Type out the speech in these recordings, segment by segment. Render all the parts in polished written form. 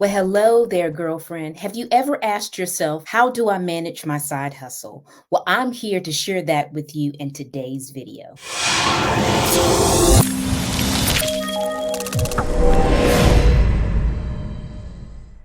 Well, hello there, girlfriend. Have you ever asked yourself, how do I manage my side hustle? Well, I'm here to share that with you in today's video.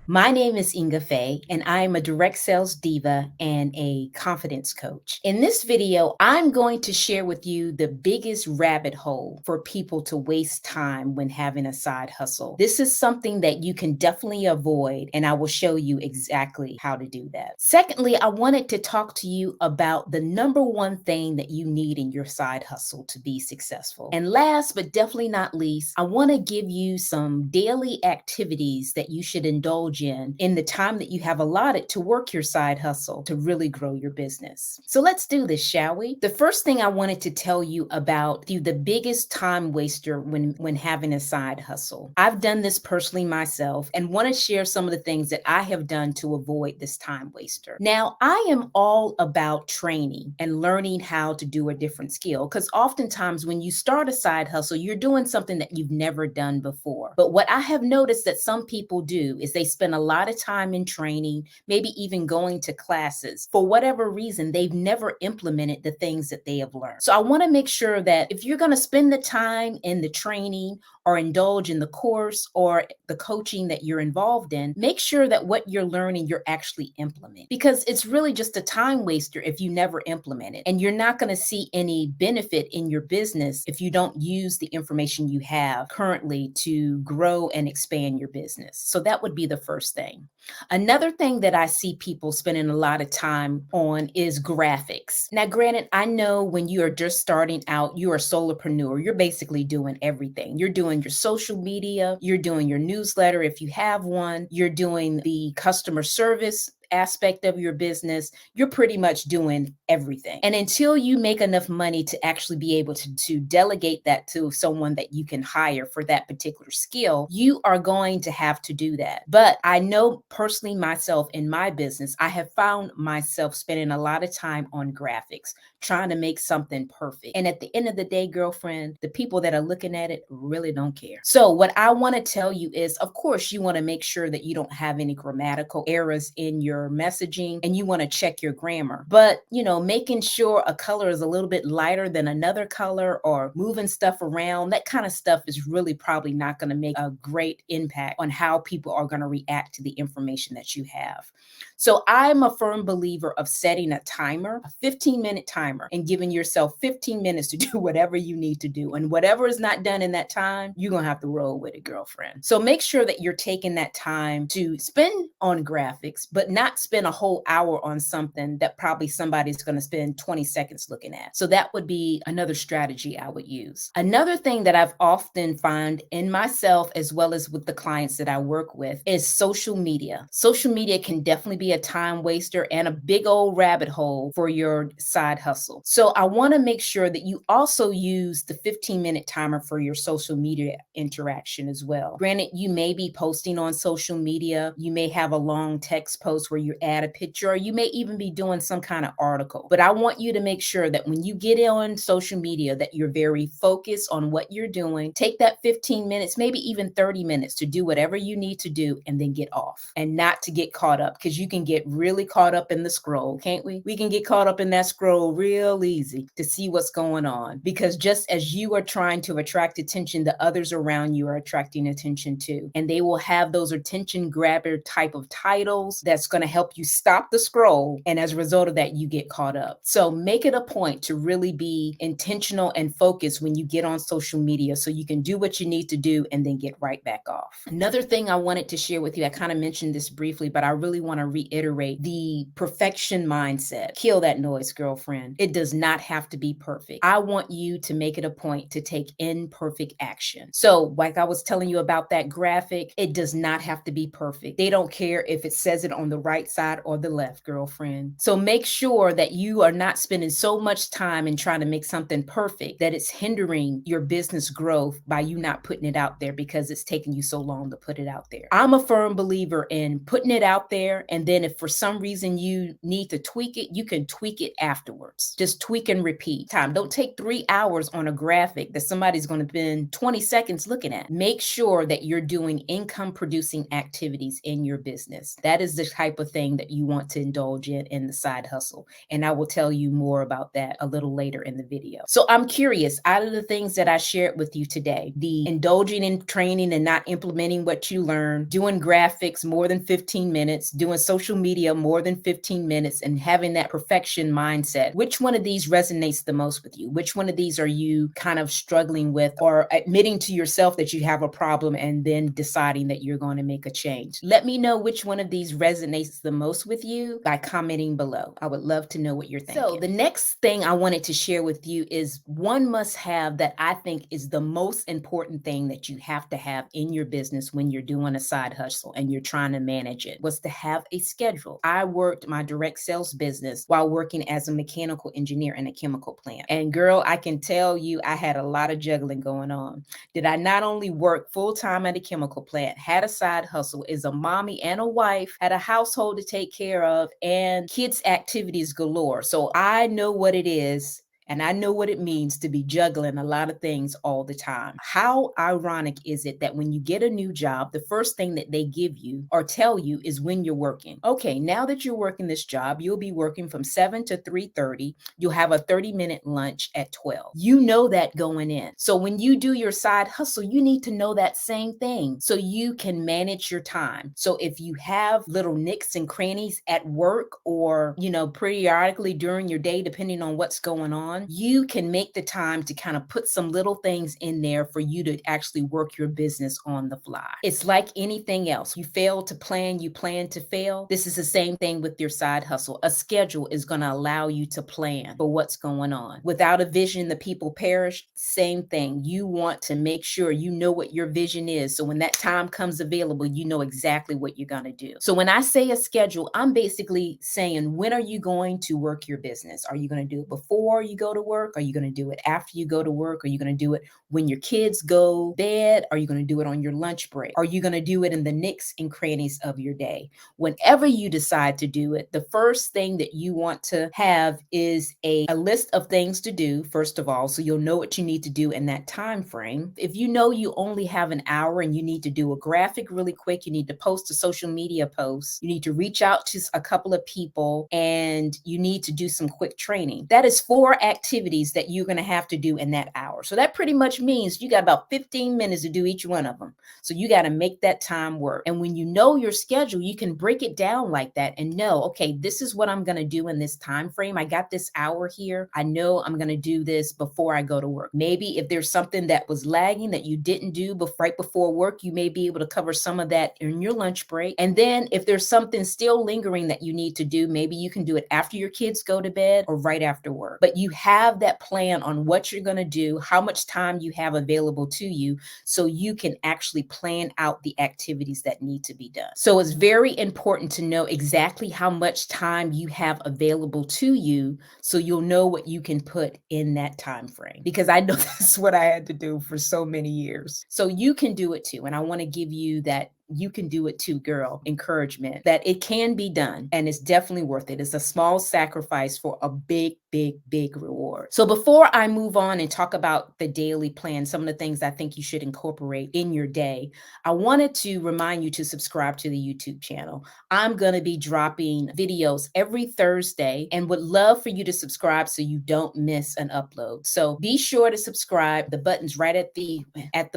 My name is Ingafay, and I'm a direct sales diva and a confidence coach. In this video, I'm going to share with you the biggest rabbit hole for people to waste time when having a side hustle. This is something that you can definitely avoid, and I will show you exactly how to do that. Secondly, I wanted to talk to you about the number one thing that you need in your side hustle to be successful. And last but definitely not least, I want to give you some daily activities that you should indulge in the time that you have allotted to work your side hustle to really grow your business. So let's do this, shall we? The first thing I wanted to tell you about the biggest time waster when having a side hustle. I've done this personally myself and want to share some of the things that I have done to avoid this time waster. Now, I am all about training and learning how to do a different skill because oftentimes when you start a side hustle, you're doing something that you've never done before. But what I have noticed that some people do is they spend a lot of time in training, maybe even going to classes. For whatever reason, they've never implemented the things that they have learned. So I want to make sure that if you're going to spend the time in the training or indulge in the course or the coaching that you're involved in, make sure that what you're learning, you're actually implementing. Because it's really just a time waster if you never implement it. And you're not going to see any benefit in your business if you don't use the information you have currently to grow and expand your business. So that would be the first thing. Another thing that I see people spending a lot of time on is graphics. Now, granted, I know when you are just starting out, you're a solopreneur, you're basically doing everything. You're doing your social media, you're doing your newsletter if you have one, you're doing the customer service aspect of your business, you're pretty much doing everything. And until you make enough money to actually be able to delegate that to someone that you can hire for that particular skill, you are going to have to do that. But I know personally myself in my business, I have found myself spending a lot of time on graphics, trying to make something perfect. And at the end of the day, girlfriend, the people that are looking at it really don't care. So what I want to tell you is, of course, you want to make sure that you don't have any grammatical errors in your messaging and you want to check your grammar. But, making sure a color is a little bit lighter than another color or moving stuff around, that kind of stuff is really probably not going to make a great impact on how people are going to react to the information that you have. So I'm a firm believer of setting a timer, a 15-minute timer, and giving yourself 15 minutes to do whatever you need to do. And whatever is not done in that time, you're going to have to roll with it, girlfriend. So make sure that you're taking that time to spend on graphics, but not spend a whole hour on something that probably somebody's going to spend 20 seconds looking at. So that would be another strategy I would use. Another thing that I've often found in myself as well as with the clients that I work with is social media. Social media can definitely be a time waster and a big old rabbit hole for your side hustle. So I want to make sure that you also use the 15-minute timer for your social media interaction as well. Granted, you may be posting on social media, you may have a long text post where you add a picture, or you may even be doing some kind of article. But I want you to make sure that when you get on social media that you're very focused on what you're doing. Take that 15 minutes, maybe even 30 minutes to do whatever you need to do and then get off and not to get caught up, because you can get really caught up in the scroll, can't we? We can get caught up in that scroll real easy to see what's going on, because just as you are trying to attract attention, the others around you are attracting attention too. And they will have those attention grabber type of titles that's going to help you stop the scroll. And as a result of that, you get caught up. So make it a point to really be intentional and focused when you get on social media so you can do what you need to do and then get right back off. Another thing I wanted to share with you, I kind of mentioned this briefly, but I really want to reiterate the perfection mindset. Kill that noise, girlfriend. It does not have to be perfect. I want you to make it a point to take imperfect action. So like I was telling you about that graphic, it does not have to be perfect. They don't care if it says it on the right side or the left, girlfriend. So make sure that you are not spending so much time in trying to make something perfect that it's hindering your business growth by you not putting it out there because it's taking you so long to put it out there. I'm a firm believer in putting it out there, and then if for some reason you need to tweak it, you can tweak it afterwards. hours. Just tweak and repeat time. Don't take 3 hours on a graphic that somebody's going to spend 20 seconds looking at. Make sure that you're doing income producing activities in your business. That is the type of thing that you want to indulge in the side hustle. And I will tell you more about that a little later in the video. So I'm curious, out of the things that I shared with you today, the indulging in training and not implementing what you learned, doing graphics more than 15 minutes, doing social media more than 15 minutes, and having that perfection mindset, which one of these resonates the most with you? Which one of these are you kind of struggling with, or admitting to yourself that you have a problem and then deciding that you're going to make a change? Let me know which one of these resonates the most with you by commenting below. I would love to know what you're thinking. So the next thing I wanted to share with you is one must have that I think is the most important thing that you have to have in your business when you're doing a side hustle and you're trying to manage it, was to have a schedule. I worked my direct sales business while working as a mechanical engineer in a chemical plant. And girl, I can tell you, I had a lot of juggling going on. Did I not only work full-time at a chemical plant, had a side hustle, is a mommy and a wife, had a household to take care of, and kids' activities galore. So I know what it is, and I know what it means to be juggling a lot of things all the time. How ironic is it that when you get a new job, the first thing that they give you or tell you is when you're working. Okay, now that you're working this job, you'll be working from 7 to 3:30. You'll have a 30-minute lunch at 12. You know that going in. So when you do your side hustle, you need to know that same thing so you can manage your time. So if you have little nicks and crannies at work, or, periodically during your day, depending on what's going on, you can make the time to kind of put some little things in there for you to actually work your business on the fly. It's like anything else. You fail to plan, you plan to fail. This is the same thing with your side hustle. A schedule is going to allow you to plan for what's going on. Without a vision, the people perish. Same thing. You want to make sure you know what your vision is. So when that time comes available, you know exactly what you're going to do. So when I say a schedule, I'm basically saying, when are you going to work your business? Are you going to do it before you go to work? Are you going to do it after you go to work? Are you going to do it when your kids go to bed? Are you going to do it on your lunch break? Are you going to do it in the nicks and crannies of your day? Whenever you decide to do it, the first thing that you want to have is a list of things to do, first of all, so you'll know what you need to do in that time frame. If you know you only have an hour and you need to do a graphic really quick, you need to post a social media post, you need to reach out to a couple of people, and you need to do some quick training. That is 4 activities that you're going to have to do in that hour. So that pretty much means you got about 15 minutes to do each one of them. So you got to make that time work. And when you know your schedule, you can break it down like that and know, okay, this is what I'm going to do in this time frame. I got this hour here. I know I'm going to do this before I go to work. Maybe if there's something that was lagging that you didn't do right before work, you may be able to cover some of that in your lunch break. And then if there's something still lingering that you need to do, maybe you can do it after your kids go to bed or right after work. But you have that plan on what you're going to do, how much time you have available to you, so you can actually plan out the activities that need to be done. So it's very important to know exactly how much time you have available to you, so you'll know what you can put in that time frame. Because I know that's what I had to do for so many years. So you can do it too. And I want to give you that you can do it too, girl, encouragement that it can be done, and it's definitely worth it. It's a small sacrifice for a big, big, big reward. So before I move on and talk about the daily plan, some of the things I think you should incorporate in your day, I wanted to remind you to subscribe to the YouTube channel. I'm going to be dropping videos every Thursday and would love for you to subscribe so you don't miss an upload. So be sure to subscribe. The button's right at the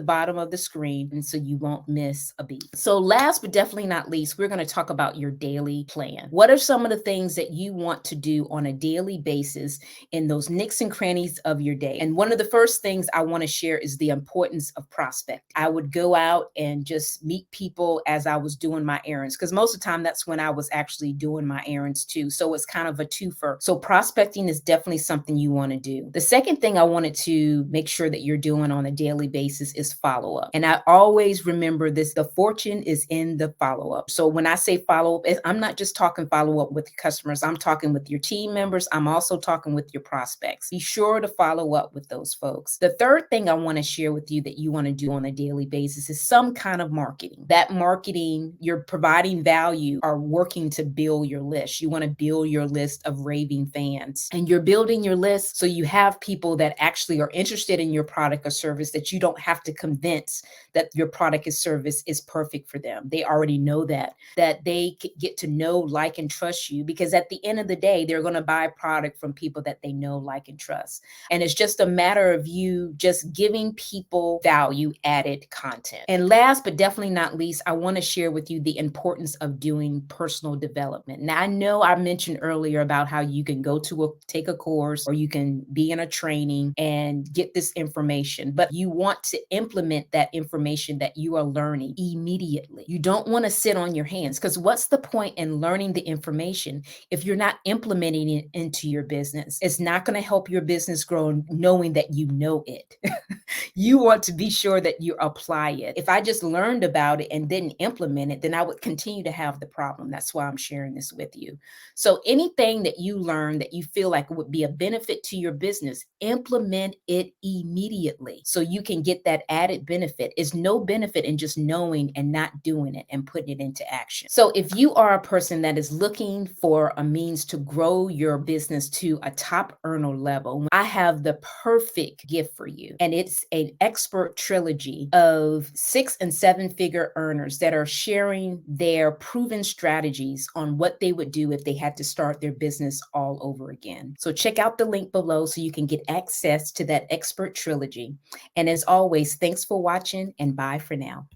bottom of the screen, and so you won't miss a beat. So last but definitely not least, we're going to talk about your daily plan. What are some of the things that you want to do on a daily basis in those nicks and crannies of your day? And one of the first things I want to share is the importance of prospect. I would go out and just meet people as I was doing my errands, because most of the time that's when I was actually doing my errands too. So it's kind of a twofer. So prospecting is definitely something you want to do. The second thing I wanted to make sure that you're doing on a daily basis is follow up. And I always remember this, the fortune is in the follow-up. So when I say follow-up, I'm not just talking follow-up with customers. I'm talking with your team members. I'm also talking talking with your prospects. Be sure to follow up with those folks. The third thing I want to share with you that you want to do on a daily basis is some kind of marketing. That marketing, you're providing value, are working to build your list. You want to build your list of raving fans, and you're building your list so you have people that actually are interested in your product or service that you don't have to convince that your product or service is perfect for them. They already know that they get to know, like, and trust you, because at the end of the day, they're going to buy product from people that they know, like, and trust. And it's just a matter of you just giving people value added content. And last but definitely not least, I want to share with you the importance of doing personal development. Now, I know I mentioned earlier about how you can go to take a course, or you can be in a training and get this information, but you want to implement that information that you are learning immediately. You don't want to sit on your hands, because what's the point in learning the information if you're not implementing it into your business? It's not going to help your business grow knowing that you know it. You want to be sure that you apply it. If I just learned about it and didn't implement it, then I would continue to have the problem. That's why I'm sharing this with you. So anything that you learn that you feel like would be a benefit to your business, implement it immediately so you can get that added benefit. Is no benefit in just knowing and not doing it and putting it into action. So if you are a person that is looking for a means to grow your business to a top earner level, I have the perfect gift for you. And it's an expert trilogy of 6 and 7 figure earners that are sharing their proven strategies on what they would do if they had to start their business all over again. So check out the link below so you can get access to that expert trilogy. And as always, thanks for watching, and bye for now.